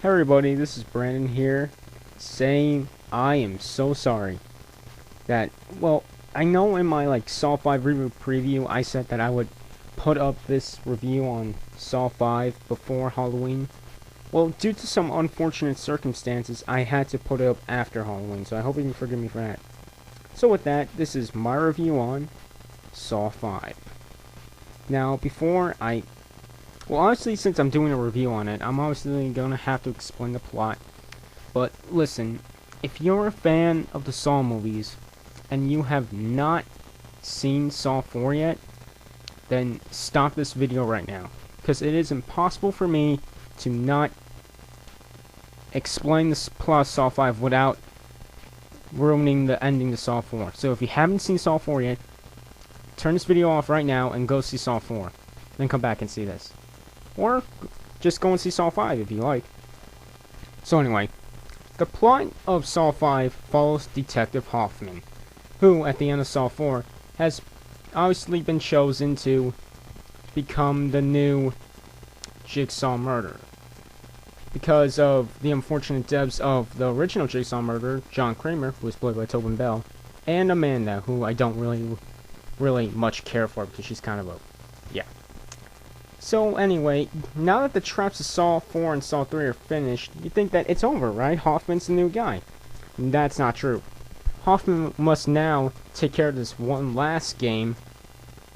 Hey everybody, this is Brandon here, saying I am so sorry that, well, I know in my Saw 5 review preview I said that I would put up this review on Saw 5 before Halloween. Well, due to some unfortunate circumstances, I had to put it up after Halloween, so I hope you can forgive me for that. So with that, this is my review on Saw 5. Now, well, obviously, since I'm doing a review on it, I'm obviously going to have to explain the plot. But listen, if you're a fan of the Saw movies, and you have not seen Saw 4 yet, then stop this video right now. Because it is impossible for me to not explain the plot of Saw 5 without ruining the ending to Saw 4. So if you haven't seen Saw 4 yet, turn this video off right now and go see Saw 4. Then come back and see this. Or just go and see Saw 5 if you like. So anyway, the plot of Saw 5 follows Detective Hoffman, who at the end of Saw 4 has obviously been chosen to become the new Jigsaw murderer. Because of the unfortunate deaths of the original Jigsaw murderer, John Kramer, who was played by Tobin Bell, and Amanda, who I don't really much care for because she's kind of a, yeah. So anyway, now that the traps of Saw 4 and Saw 3 are finished, you think that it's over, right? Hoffman's the new guy. And that's not true. Hoffman must now take care of this one last game,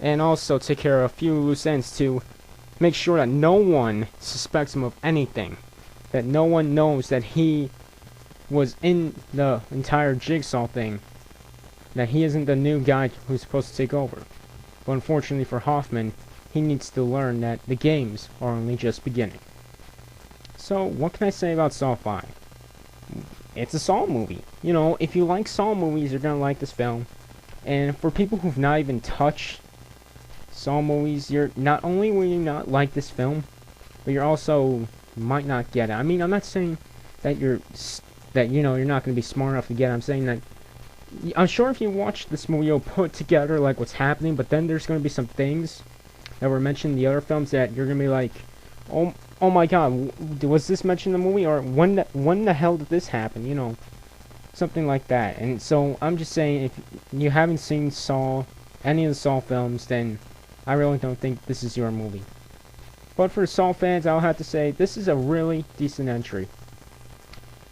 and also take care of a few loose ends to make sure that no one suspects him of anything. That no one knows that he was in the entire Jigsaw thing. That he isn't the new guy who's supposed to take over. But unfortunately for Hoffman, he needs to learn that the games are only just beginning. So, what can I say about Saw 5? It's a Saw movie. You know, if you like Saw movies, you're gonna like this film. And for people who've not even touched Saw movies, you're not only will you not like this film, but you're also might not get it. I mean, I'm not saying that you're not gonna be smart enough to get it. I'm saying that I'm sure if you watch this movie, you'll put together like what's happening. But then there's gonna be some things that were mentioned in the other films that you're gonna be like, oh my god, was this mentioned in the movie, or when the hell did this happen? You know, something like that. And so I'm just saying, if you haven't seen Saw, any of the Saw films, then I really don't think this is your movie. But for Saw fans, I'll have to say this is a really decent entry.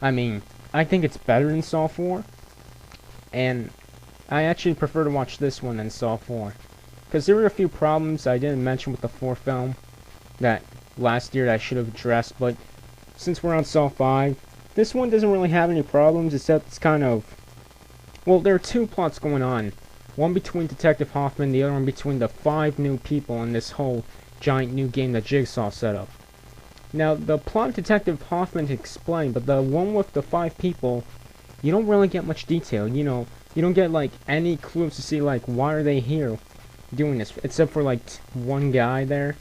I mean, I think it's better than Saw 4, and I actually prefer to watch this one than Saw 4. Because there were a few problems I didn't mention with the 4th film that last year that I should have addressed, but since we're on Saw 5, this one doesn't really have any problems, except it's kind of, well, there are two plots going on. One between Detective Hoffman, the other one between the 5 new people in this whole giant new game that Jigsaw set up. Now, the plot of Detective Hoffman is explained, but the one with the 5 people, you don't really get much detail. You know, you don't get any clues to see why are they here doing this, except for one guy there.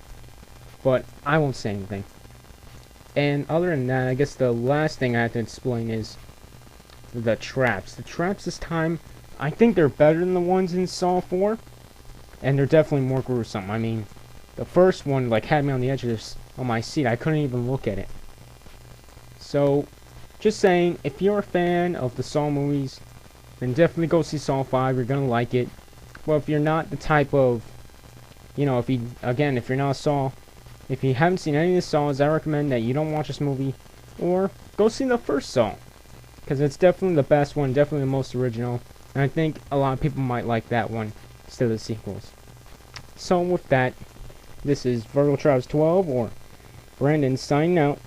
But I won't say anything. And other than that, I guess the last thing I have to explain is the traps. The traps this time, I think they're better than the ones in Saw 4, and they're definitely more gruesome. I mean, the first one had me on the edge of my seat. I couldn't even look at it. So, just saying, if you're a fan of the Saw movies, then definitely go see Saw 5. You're gonna like it. Well, if you're not the type of, if you're not a Saw, if you haven't seen any of the Saws, I recommend that you don't watch this movie, or go see the first Saw, because it's definitely the best one, definitely the most original, and I think a lot of people might like that one instead of the sequels. So with that, this is Virtual Travis 12, or Brandon, signing out,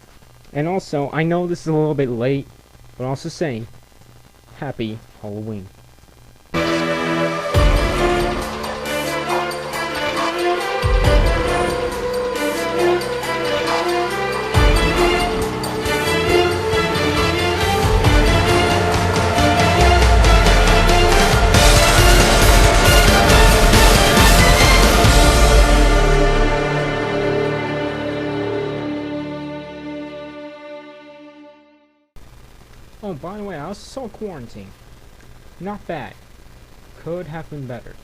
and also, I know this is a little bit late, but also saying, Happy Halloween. Oh, by the way, I also saw Quarantine. Not bad. Could have been better.